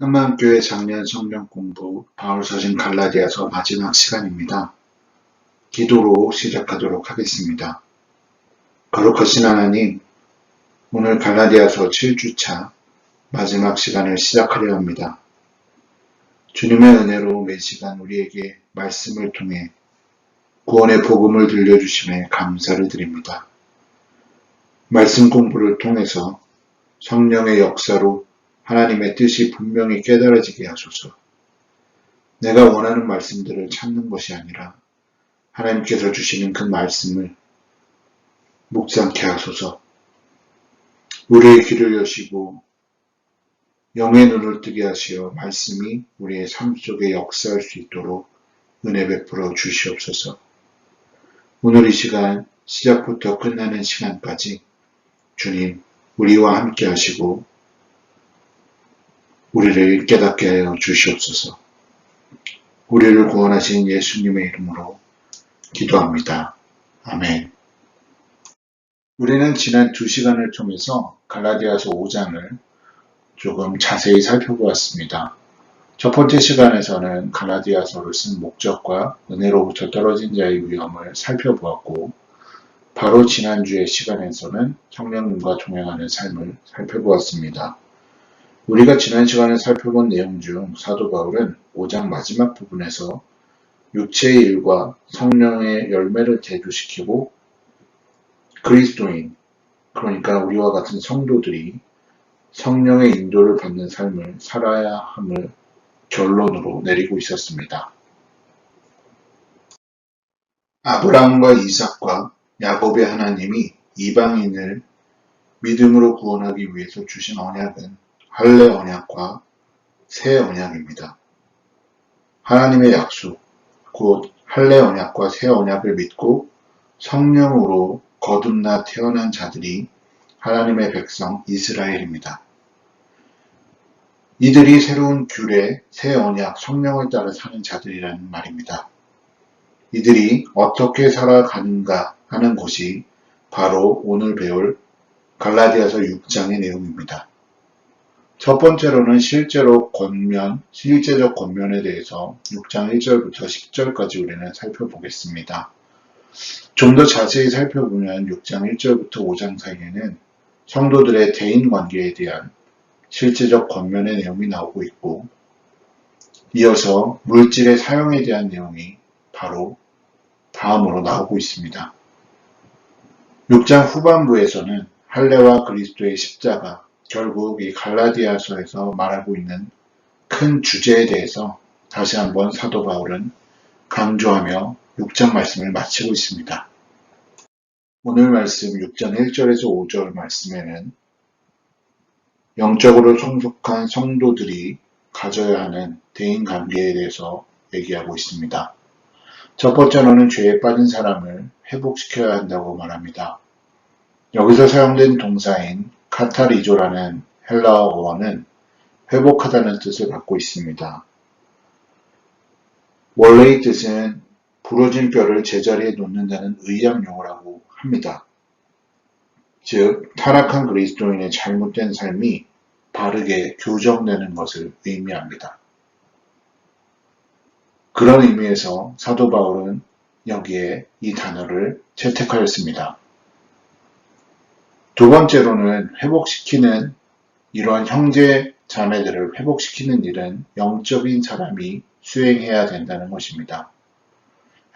한마음교회 작년 성경 공부 바울서신 갈라디아서 마지막 시간입니다. 기도로 시작하도록 하겠습니다. 거룩하신 하나님, 오늘 갈라디아서 7주차 마지막 시간을 시작하려 합니다. 주님의 은혜로 매 시간 우리에게 말씀을 통해 구원의 복음을 들려주심에 감사를 드립니다. 말씀 공부를 통해서 성령의 역사로 하나님의 뜻이 분명히 깨달아지게 하소서. 내가 원하는 말씀들을 찾는 것이 아니라 하나님께서 주시는 그 말씀을 묵상케 하소서. 우리의 귀를 여시고 영의 눈을 뜨게 하시어 말씀이 우리의 삶 속에 역사할 수 있도록 은혜 베풀어 주시옵소서. 오늘 이 시간 시작부터 끝나는 시간까지 주님 우리와 함께 하시고 우리를 깨닫게 하여 주시옵소서. 우리를 구원하신 예수님의 이름으로 기도합니다. 아멘. 우리는 지난 2시간을 통해서 갈라디아서 5장을 조금 자세히 살펴보았습니다. 첫 번째 시간에서는 갈라디아서를 쓴 목적과 은혜로부터 떨어진 자의 위험을 살펴보았고, 바로 지난주의 시간에서는 성령님과 동행하는 삶을 살펴보았습니다. 우리가 지난 시간에 살펴본 내용 중 사도 바울은 5장 마지막 부분에서 육체의 일과 성령의 열매를 대조시키고 그리스도인, 그러니까 우리와 같은 성도들이 성령의 인도를 받는 삶을 살아야 함을 결론으로 내리고 있었습니다. 아브라함과 이삭과 야곱의 하나님이 이방인을 믿음으로 구원하기 위해서 주신 언약은 할례 언약과 새 언약입니다. 하나님의 약속, 곧 할례 언약과 새 언약을 믿고 성령으로 거듭나 태어난 자들이 하나님의 백성 이스라엘입니다. 이들이 새로운 규례, 새 언약, 성령을 따라 사는 자들이라는 말입니다. 이들이 어떻게 살아가는가 하는 것이 바로 오늘 배울 갈라디아서 6장의 내용입니다. 첫 번째로는 실제적 권면에 대해서 6장 1절부터 10절까지 우리는 살펴보겠습니다. 좀 더 자세히 살펴보면 6장 1절부터 5장 사이에는 성도들의 대인관계에 대한 실제적 권면의 내용이 나오고 있고, 이어서 물질의 사용에 대한 내용이 바로 다음으로 나오고 있습니다. 6장 후반부에서는 할례와 그리스도의 십자가, 결국 이 갈라디아서에서 말하고 있는 큰 주제에 대해서 다시 한번 사도 바울은 강조하며 6장 말씀을 마치고 있습니다. 오늘 말씀 6장 1절에서 5절 말씀에는 영적으로 성숙한 성도들이 가져야 하는 대인관계에 대해서 얘기하고 있습니다. 첫 번째로는 죄에 빠진 사람을 회복시켜야 한다고 말합니다. 여기서 사용된 동사인 카타리조라는 헬라어어는 회복하다는 뜻을 갖고 있습니다. 원래의 뜻은 부러진 뼈를 제자리에 놓는다는 의학 용어라고 합니다. 즉, 타락한 그리스도인의 잘못된 삶이 바르게 교정되는 것을 의미합니다. 그런 의미에서 사도 바울은 여기에 이 단어를 채택하였습니다. 두 번째로는 회복시키는 이러한 형제 자매들을 회복시키는 일은 영적인 사람이 수행해야 된다는 것입니다.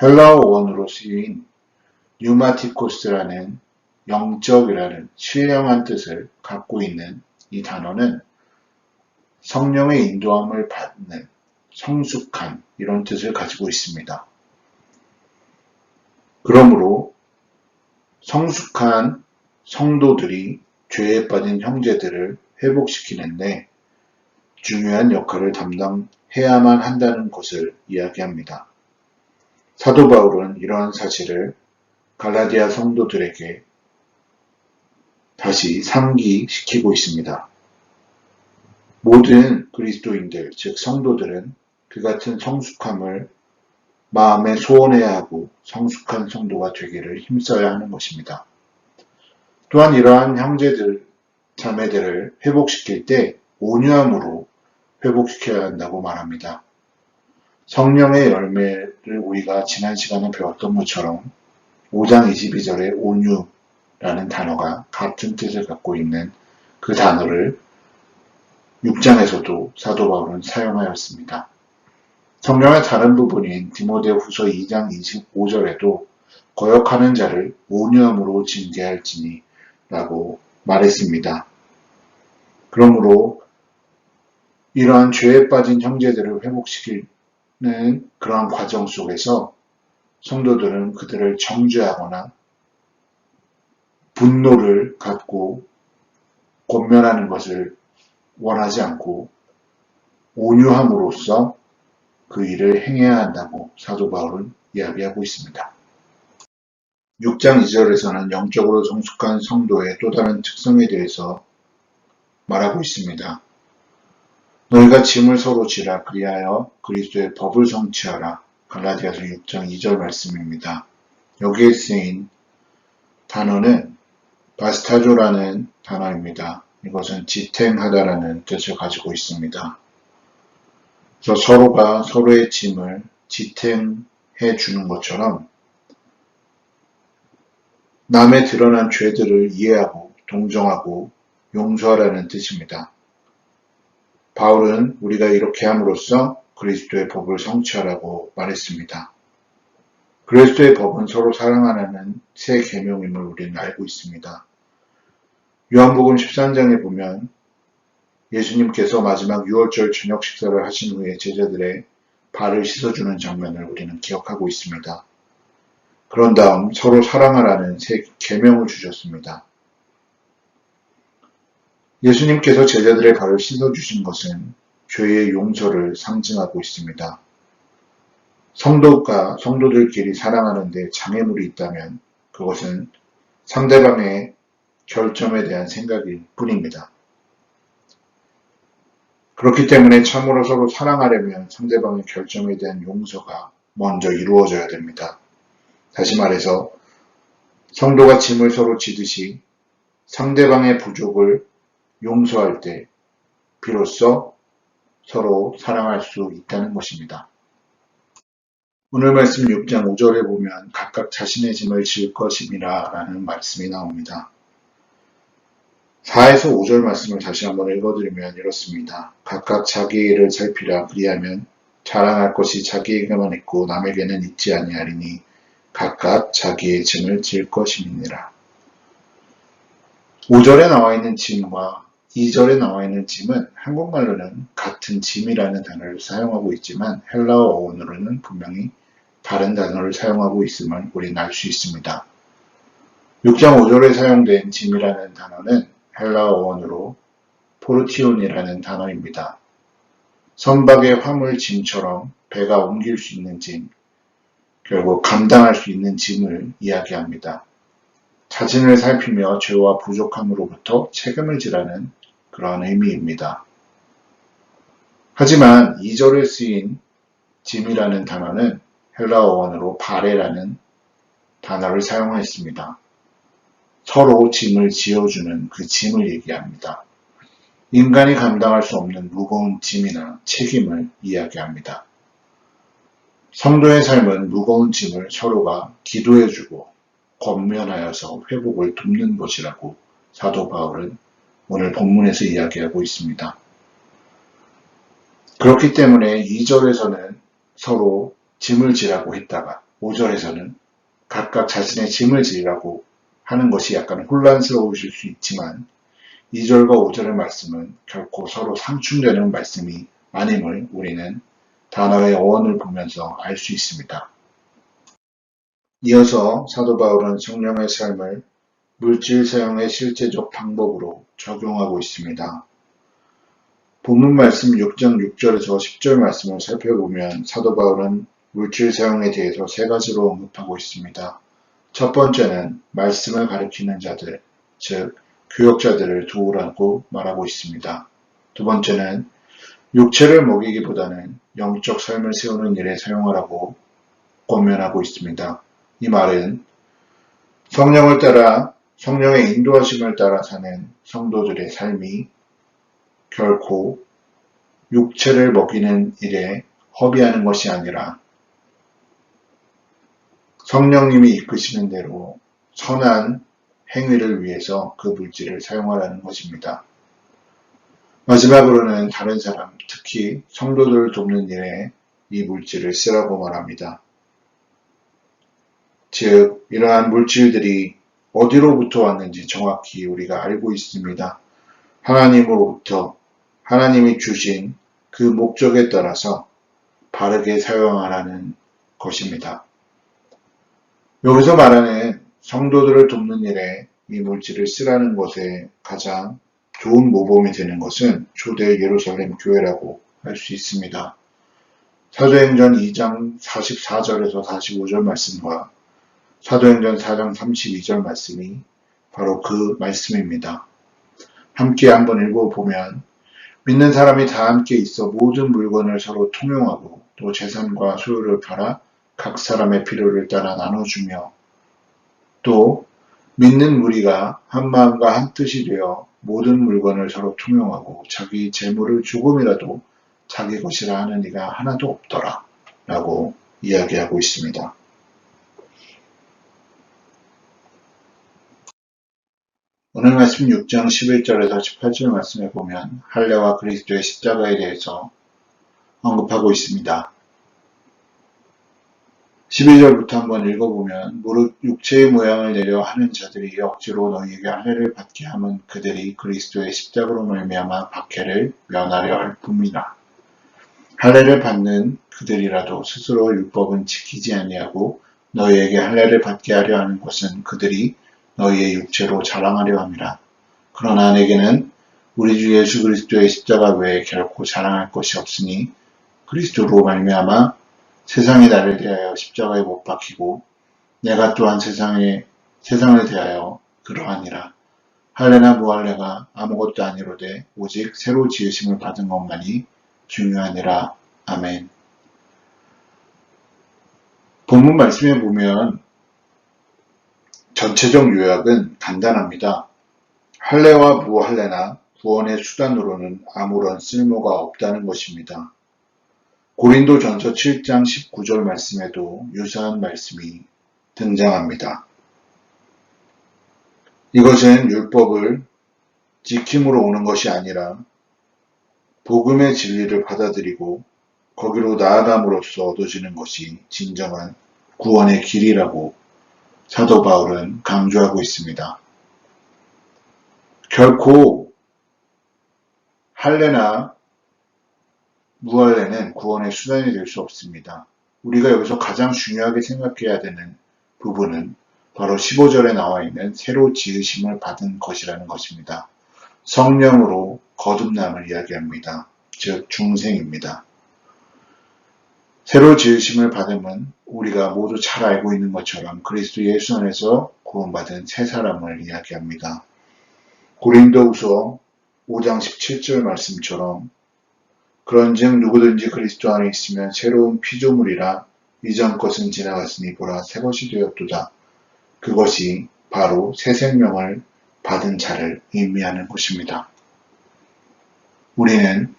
헬라어 원어로 쓰인 뉴마티코스라는 영적이라는 신령한 뜻을 갖고 있는 이 단어는 성령의 인도함을 받는 성숙한 이런 뜻을 가지고 있습니다. 그러므로 성숙한 성도들이 죄에 빠진 형제들을 회복시키는데 중요한 역할을 담당해야만 한다는 것을 이야기합니다. 사도 바울은 이러한 사실을 갈라디아 성도들에게 다시 상기시키고 있습니다. 모든 그리스도인들, 즉 성도들은 그 같은 성숙함을 마음에 소원해야 하고 성숙한 성도가 되기를 힘써야 하는 것입니다. 또한 이러한 형제들, 자매들을 회복시킬 때 온유함으로 회복시켜야 한다고 말합니다. 성령의 열매를 우리가 지난 시간에 배웠던 것처럼 5장 22절의 온유라는 단어가 같은 뜻을 갖고 있는 그 단어를 6장에서도 사도 바울은 사용하였습니다. 성령의 다른 부분인 디모데후서 2장 25절에도 거역하는 자를 온유함으로 징계할지니 라고 말했습니다. 그러므로 이러한 죄에 빠진 형제들을 회복시키는 그러한 과정 속에서 성도들은 그들을 정죄하거나 분노를 갖고 권면하는 것을 원하지 않고 온유함으로써 그 일을 행해야 한다고 사도 바울은 이야기하고 있습니다. 6장 2절에서는 영적으로 성숙한 성도의 또 다른 특성에 대해서 말하고 있습니다. 너희가 짐을 서로 지라 그리하여 그리스도의 법을 성취하라. 갈라디아서 6장 2절 말씀입니다. 여기에 쓰인 단어는 바스타조라는 단어입니다. 이것은 지탱하다라는 뜻을 가지고 있습니다. 그래서 서로가 서로의 짐을 지탱해 주는 것처럼 남의 드러난 죄들을 이해하고 동정하고 용서하라는 뜻입니다. 바울은 우리가 이렇게 함으로써 그리스도의 법을 성취하라고 말했습니다. 그리스도의 법은 서로 사랑하라는 새 계명임을 우리는 알고 있습니다. 요한복음 13장에 보면 예수님께서 마지막 유월절 저녁 식사를 하신 후에 제자들의 발을 씻어주는 장면을 우리는 기억하고 있습니다. 그런 다음 서로 사랑하라는 새 계명을 주셨습니다. 예수님께서 제자들의 발을 씻어주신 것은 죄의 용서를 상징하고 있습니다. 성도들끼리 사랑하는 데 장애물이 있다면 그것은 상대방의 결점에 대한 생각일 뿐입니다. 그렇기 때문에 참으로 서로 사랑하려면 상대방의 결점에 대한 용서가 먼저 이루어져야 됩니다. 다시 말해서 성도가 짐을 서로 지듯이 상대방의 부족을 용서할 때 비로소 서로 사랑할 수 있다는 것입니다. 오늘 말씀 6장 5절에 보면 각각 자신의 짐을 질 것임이라 라는 말씀이 나옵니다. 4에서 5절 말씀을 다시 한번 읽어드리면 이렇습니다. 각각 자기의 일을 살피라. 그리하면 자랑할 것이 자기에게만 있고 남에게는 있지 아니하리니 각각 자기의 짐을 질 것임이니라. 5절에 나와 있는 짐과 2절에 나와 있는 짐은 한국말로는 같은 짐이라는 단어를 사용하고 있지만 헬라어 어원으로는 분명히 다른 단어를 사용하고 있음을 우리는 알 수 있습니다. 6장 5절에 사용된 짐이라는 단어는 헬라어 어원으로 포르티온이라는 단어입니다. 선박의 화물 짐처럼 배가 옮길 수 있는 짐, 결국 감당할 수 있는 짐을 이야기합니다. 자신을 살피며 죄와 부족함으로부터 책임을 지라는 그러한 의미입니다. 하지만 2절에 쓰인 짐이라는 단어는 헬라어 어원으로 바레라는 단어를 사용했습니다. 서로 짐을 지어주는 그 짐을 얘기합니다. 인간이 감당할 수 없는 무거운 짐이나 책임을 이야기합니다. 성도의 삶은 무거운 짐을 서로가 기도해주고 권면하여서 회복을 돕는 것이라고 사도 바울은 오늘 본문에서 이야기하고 있습니다. 그렇기 때문에 2절에서는 서로 짐을 지라고 했다가 5절에서는 각각 자신의 짐을 지라고 하는 것이 약간 혼란스러우실 수 있지만 2절과 5절의 말씀은 결코 서로 상충되는 말씀이 아님을 우리는 단어의 어원을 보면서 알 수 있습니다. 이어서 사도 바울은 성령의 삶을 물질 사용의 실제적 방법으로 적용하고 있습니다. 본문 말씀 6장 6절에서 10절 말씀을 살펴보면 사도 바울은 물질 사용에 대해서 세 가지로 언급하고 있습니다. 첫 번째는 말씀을 가르치는 자들, 즉 교역자들을 도우라고 말하고 있습니다. 두 번째는 육체를 먹이기보다는 영적 삶을 세우는 일에 사용하라고 권면하고 있습니다. 이 말은 성령을 따라 성령의 인도하심을 따라 사는 성도들의 삶이 결코 육체를 먹이는 일에 허비하는 것이 아니라 성령님이 이끄시는 대로 선한 행위를 위해서 그 물질을 사용하라는 것입니다. 마지막으로는 다른 사람, 특히 성도들을 돕는 일에 이 물질을 쓰라고 말합니다. 즉, 이러한 물질들이 어디로부터 왔는지 정확히 우리가 알고 있습니다. 하나님으로부터 하나님이 주신 그 목적에 따라서 바르게 사용하라는 것입니다. 여기서 말하는 성도들을 돕는 일에 이 물질을 쓰라는 것에 가장 좋은 모범이 되는 것은 초대 예루살렘 교회라고 할 수 있습니다. 사도행전 2장 44절에서 45절 말씀과 사도행전 4장 32절 말씀이 바로 그 말씀입니다. 함께 한번 읽어보면 믿는 사람이 다 함께 있어 모든 물건을 서로 통용하고 또 재산과 소유를 팔아 각 사람의 필요를 따라 나눠주며 또 믿는 무리가 한 마음과 한 뜻이 되어 모든 물건을 서로 통용하고 자기 재물을 조금이라도 자기 것이라 하는 이가 하나도 없더라 라고 이야기하고 있습니다. 오늘 말씀 6장 11절에서 18절 말씀에 보면 할례와 그리스도의 십자가에 대해서 언급하고 있습니다. 12절부터 한번 읽어보면 무릇 육체의 모양을 내려 하는 자들이 억지로 너희에게 할례를 받게 함은 그들이 그리스도의 십자가로 말미암아 박해를 면하려 할 뿐이라. 할례를 받는 그들이라도 스스로 율법은 지키지 아니하고 너희에게 할례를 받게 하려 하는 것은 그들이 너희의 육체로 자랑하려 함이라. 그러나 내게는 우리 주 예수 그리스도의 십자가 외에 결코 자랑할 것이 없으니 그리스도로 말미암아 세상이 나를 대하여 십자가에 못 박히고 내가 또한 세상을 대하여 그러하니라. 할례나 무할례가 아무것도 아니로되 오직 새로 지으심을 받은 것만이 중요하니라. 아멘. 본문 말씀에 보면 전체적 요약은 간단합니다. 할례와 무할례나 구원의 수단으로는 아무런 쓸모가 없다는 것입니다. 고린도전서 7장 19절 말씀에도 유사한 말씀이 등장합니다. 이것은 율법을 지킴으로 오는 것이 아니라 복음의 진리를 받아들이고 거기로 나아감으로써 얻어지는 것이 진정한 구원의 길이라고 사도 바울은 강조하고 있습니다. 결코 할례나 무할례는 구원의 수단이 될 수 없습니다. 우리가 여기서 가장 중요하게 생각해야 되는 부분은 바로 15절에 나와 있는 새로 지으심을 받은 것이라는 것입니다. 성령으로 거듭남을 이야기합니다. 즉 중생입니다. 새로 지으심을 받음은 우리가 모두 잘 알고 있는 것처럼 그리스도 예수 안에서 구원받은 새 사람을 이야기합니다. 고린도후서 5장 17절 말씀처럼 그런즉 누구든지 그리스도 안에 있으면 새로운 피조물이라 이전 것은 지나갔으니 보라 새 것이 되었도다. 그것이 바로 새 생명을 받은 자를 의미하는 것입니다. 우리는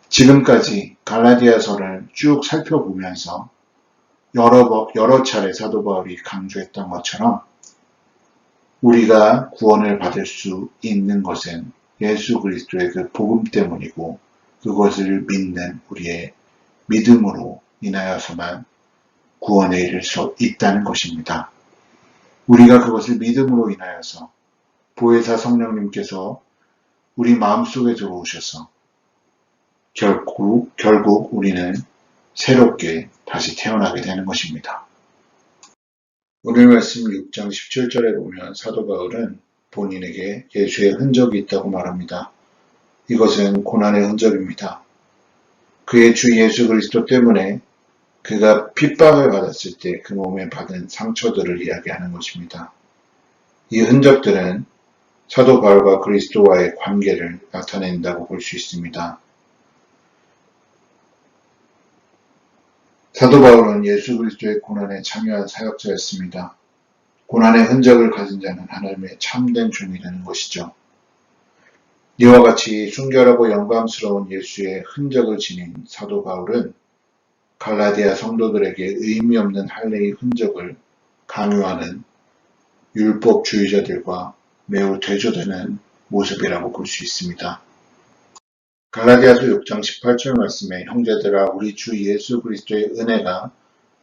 지금까지 갈라디아서를 쭉 살펴보면서 여러 차례 사도 바울이 강조했던 것처럼 우리가 구원을 받을 수 있는 것은 예수 그리스도의 그 복음 때문이고 그것을 믿는 우리의 믿음으로 인하여서만 구원에 이를 수 있다는 것입니다. 우리가 그것을 믿음으로 인하여서 보혜사 성령님께서 우리 마음속에 들어오셔서 결국 우리는 새롭게 다시 태어나게 되는 것입니다. 오늘 말씀 6장 17절에 보면 사도 바울은 본인에게 예수의 흔적이 있다고 말합니다. 이것은 고난의 흔적입니다. 그의 주 예수 그리스도 때문에 그가 핍박을 받았을 때 그 몸에 받은 상처들을 이야기하는 것입니다. 이 흔적들은 사도 바울과 그리스도와의 관계를 나타낸다고 볼 수 있습니다. 사도 바울은 예수 그리스도의 고난에 참여한 사역자였습니다. 고난의 흔적을 가진 자는 하나님의 참된 종이 되는 것이죠. 이와 같이 순결하고 영광스러운 예수의 흔적을 지닌 사도 바울은 갈라디아 성도들에게 의미 없는 할례의 흔적을 강요하는 율법주의자들과 매우 대조되는 모습이라고 볼 수 있습니다. 갈라디아서 6장 18절 말씀에 형제들아 우리 주 예수 그리스도의 은혜가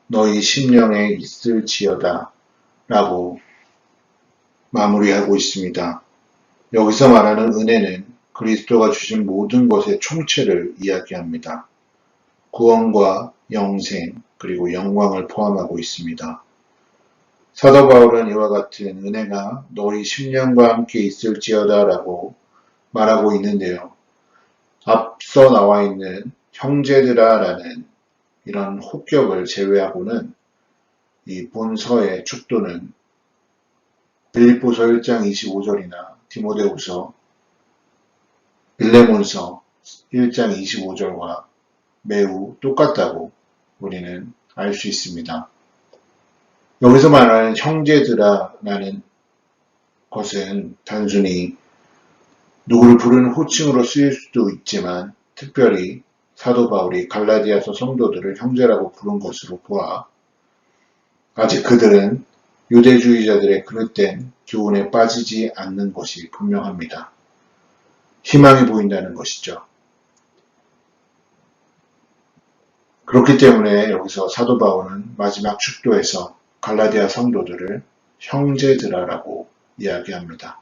너희 심령에 있을지어다 라고 마무리하고 있습니다. 여기서 말하는 은혜는 그리스도가 주신 모든 것의 총체를 이야기합니다. 구원과 영생 그리고 영광을 포함하고 있습니다. 사도 바울은 이와 같은 은혜가 너희 심령과 함께 있을지어다 라고 말하고 있는데요. 앞서 나와 있는 형제들아 라는 이런 호격을 제외하고는 이 본서의 축도는 빌립보서 1장 25절이나 디모데후서 빌레몬서 1장 25절과 매우 똑같다고 우리는 알 수 있습니다. 여기서 말하는 형제들아 라는 것은 단순히 누구를 부르는 호칭으로 쓰일 수도 있지만 특별히 사도 바울이 갈라디아서 성도들을 형제라고 부른 것으로 보아 아직 그들은 유대주의자들의 그릇된 교훈에 빠지지 않는 것이 분명합니다. 희망이 보인다는 것이죠. 그렇기 때문에 여기서 사도 바울은 마지막 축도에서 갈라디아 성도들을 형제들아라고 이야기합니다.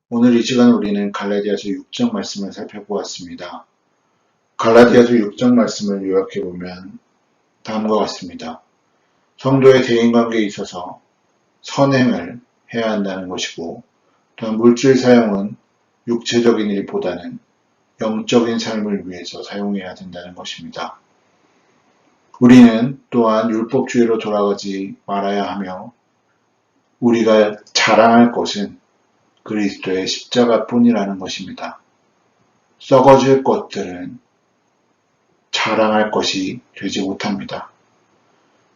오늘 이 시간 우리는 갈라디아서 6장 말씀을 살펴보았습니다. 갈라디아서 6장 말씀을 요약해보면 다음과 같습니다. 성도의 대인관계에 있어서 선행을 해야 한다는 것이고 또한 물질 사용은 육체적인 일보다는 영적인 삶을 위해서 사용해야 된다는 것입니다. 우리는 또한 율법주의로 돌아가지 말아야 하며 우리가 자랑할 것은 그리스도의 십자가뿐이라는 것입니다. 썩어질 것들은 자랑할 것이 되지 못합니다.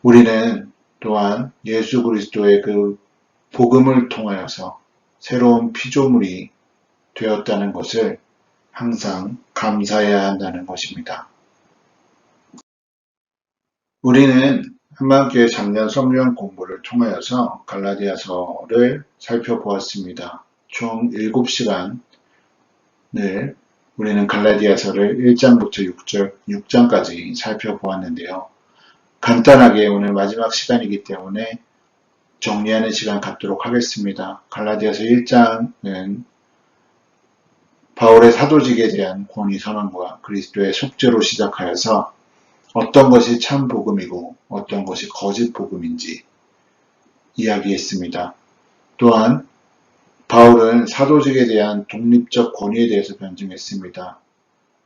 우리는 또한 예수 그리스도의 그 복음을 통하여서 새로운 피조물이 되었다는 것을 항상 감사해야 한다는 것입니다. 우리는 한반교회 작년 섭령 공부를 통하여서 갈라디아서를 살펴보았습니다. 총 7시간을 우리는 갈라디아서를 1장부터 6장까지 살펴보았는데요. 간단하게 오늘 마지막 시간이기 때문에 정리하는 시간 갖도록 하겠습니다. 갈라디아서 1장은 바울의 사도직에 대한 권위 선언과 그리스도의 속죄로 시작하여서 어떤 것이 참 복음이고 어떤 것이 거짓 복음인지 이야기했습니다. 또한 바울은 사도직에 대한 독립적 권위에 대해서 변증했습니다.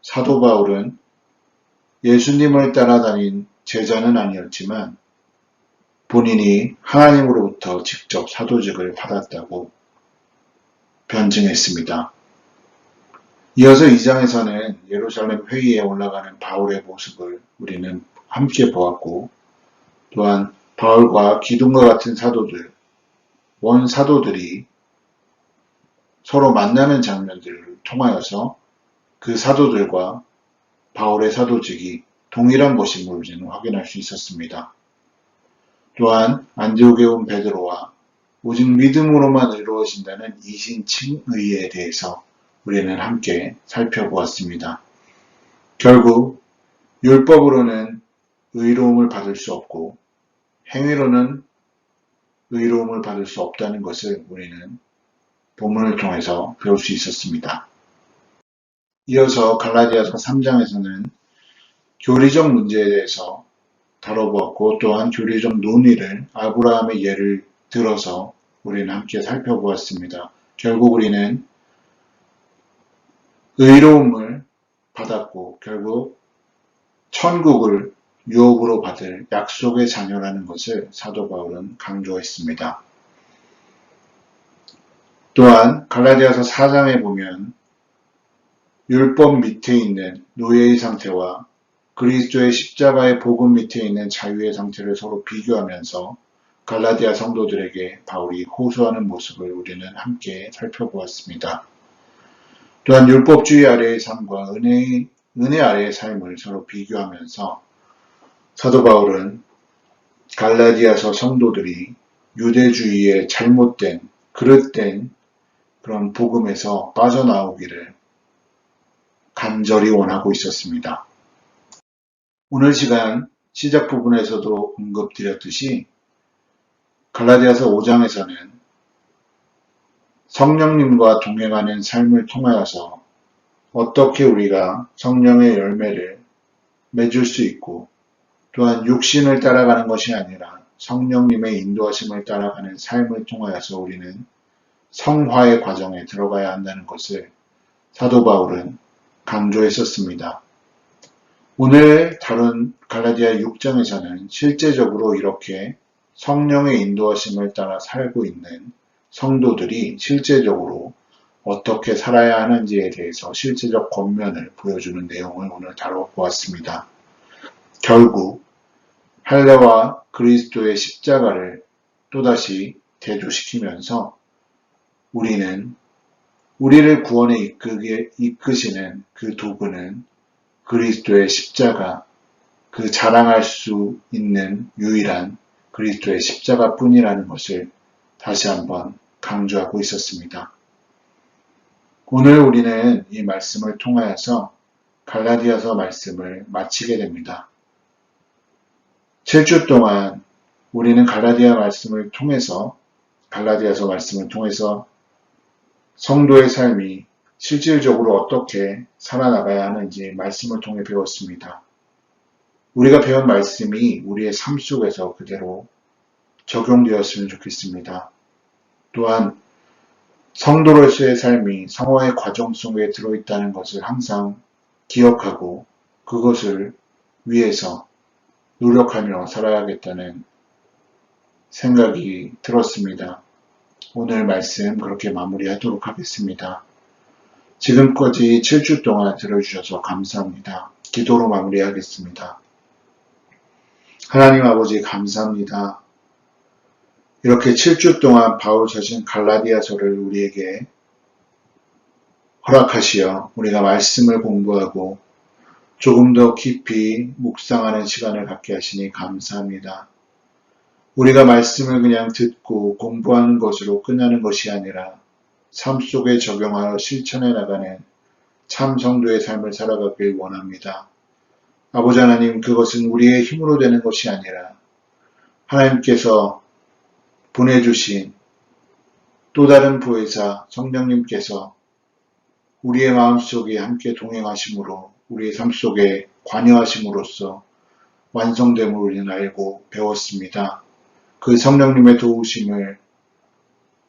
사도 바울은 예수님을 따라다닌 제자는 아니었지만 본인이 하나님으로부터 직접 사도직을 받았다고 변증했습니다. 이어서 2장에서는 예루살렘 회의에 올라가는 바울의 모습을 우리는 함께 보았고 또한 바울과 기둥과 같은 사도들, 원사도들이 서로 만나는 장면들을 통하여서 그 사도들과 바울의 사도직이 동일한 것임을 우리는 확인할 수 있었습니다. 또한 안디옥에 온 베드로와 오직 믿음으로만 이루어진다는 이신칭의에 대해서 우리는 함께 살펴보았습니다. 결국 율법으로는 의로움을 받을 수 없고 행위로는 의로움을 받을 수 없다는 것을 우리는 본문을 통해서 배울 수 있었습니다. 이어서 갈라디아서 3장에서는 교리적 문제에 대해서 다뤄보았고 또한 교리적 논의를 아브라함의 예를 들어서 우리는 함께 살펴보았습니다. 결국 우리는 의로움을 받았고 결국 천국을 유업으로 받을 약속의 자녀라는 것을 사도 바울은 강조했습니다. 또한 갈라디아서 4장에 보면 율법 밑에 있는 노예의 상태와 그리스도의 십자가의 복음 밑에 있는 자유의 상태를 서로 비교하면서 갈라디아 성도들에게 바울이 호소하는 모습을 우리는 함께 살펴보았습니다. 또한 율법주의 아래의 삶과 은혜 아래의 삶을 서로 비교하면서 사도 바울은 갈라디아서 성도들이 유대주의의 잘못된, 그릇된 그런 복음에서 빠져나오기를 간절히 원하고 있었습니다. 오늘 시간 시작 부분에서도 언급드렸듯이 갈라디아서 5장에서는 성령님과 동행하는 삶을 통하여서 어떻게 우리가 성령의 열매를 맺을 수 있고 또한 육신을 따라가는 것이 아니라 성령님의 인도하심을 따라가는 삶을 통하여서 우리는 성화의 과정에 들어가야 한다는 것을 사도 바울은 강조했었습니다. 오늘 다룬 갈라디아 6장에서는 실제적으로 이렇게 성령의 인도하심을 따라 살고 있는 성도들이 실제적으로 어떻게 살아야 하는지에 대해서 실제적 권면을 보여주는 내용을 오늘 다뤄보았습니다. 결국 할례와 그리스도의 십자가를 또다시 대조시키면서 우리를 구원에 이끄시는 그 도구는 그리스도의 십자가, 그 자랑할 수 있는 유일한 그리스도의 십자가뿐이라는 것을 다시 한번 강조하고 있었습니다. 오늘 우리는 이 말씀을 통하여서 갈라디아서 말씀을 마치게 됩니다. 7주 동안 우리는 갈라디아서 말씀을 통해서 성도의 삶이 실질적으로 어떻게 살아나가야 하는지 말씀을 통해 배웠습니다. 우리가 배운 말씀이 우리의 삶 속에서 그대로 적용되었으면 좋겠습니다. 또한 성도로서의 삶이 성화의 과정 속에 들어있다는 것을 항상 기억하고 그것을 위해서 노력하며 살아야겠다는 생각이 들었습니다. 오늘 말씀 그렇게 마무리하도록 하겠습니다. 지금까지 7주 동안 들어주셔서 감사합니다. 기도로 마무리하겠습니다. 하나님 아버지 감사합니다. 이렇게 7주 동안 바울 서신 갈라디아서를 우리에게 허락하시어 우리가 말씀을 공부하고 조금 더 깊이 묵상하는 시간을 갖게 하시니 감사합니다. 우리가 말씀을 그냥 듣고 공부하는 것으로 끝나는 것이 아니라 삶 속에 적용하여 실천해 나가는 참 성도의 삶을 살아가길 원합니다. 아버지 하나님, 그것은 우리의 힘으로 되는 것이 아니라 하나님께서 보내주신 또 다른 보혜사 성령님께서 우리의 마음속에 함께 동행하심으로 우리의 삶 속에 관여하심으로써 완성됨을 우리는 알고 배웠습니다. 그 성령님의 도우심을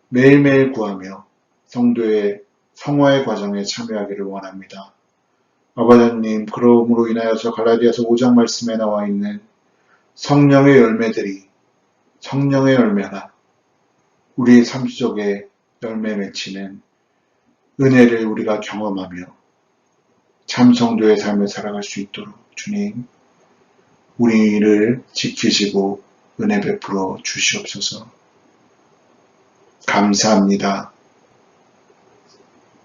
매일매일 구하며 성도의 성화의 과정에 참여하기를 원합니다. 아버지 하나님, 그러므로 인하여서 갈라디아서 5장 말씀에 나와 있는 성령의 열매가 우리의 삶 속에 열매 맺히는 은혜를 우리가 경험하며 참 성도의 삶을 살아갈 수 있도록 주님, 우리를 지키시고 은혜 베풀어 주시옵소서. 감사합니다.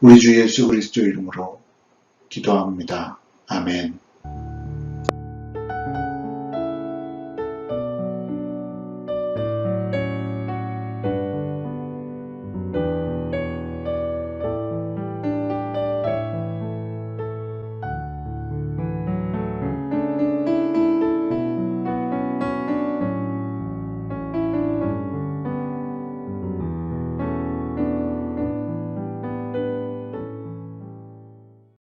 우리 주 예수 그리스도 이름으로 기도합니다. 아멘.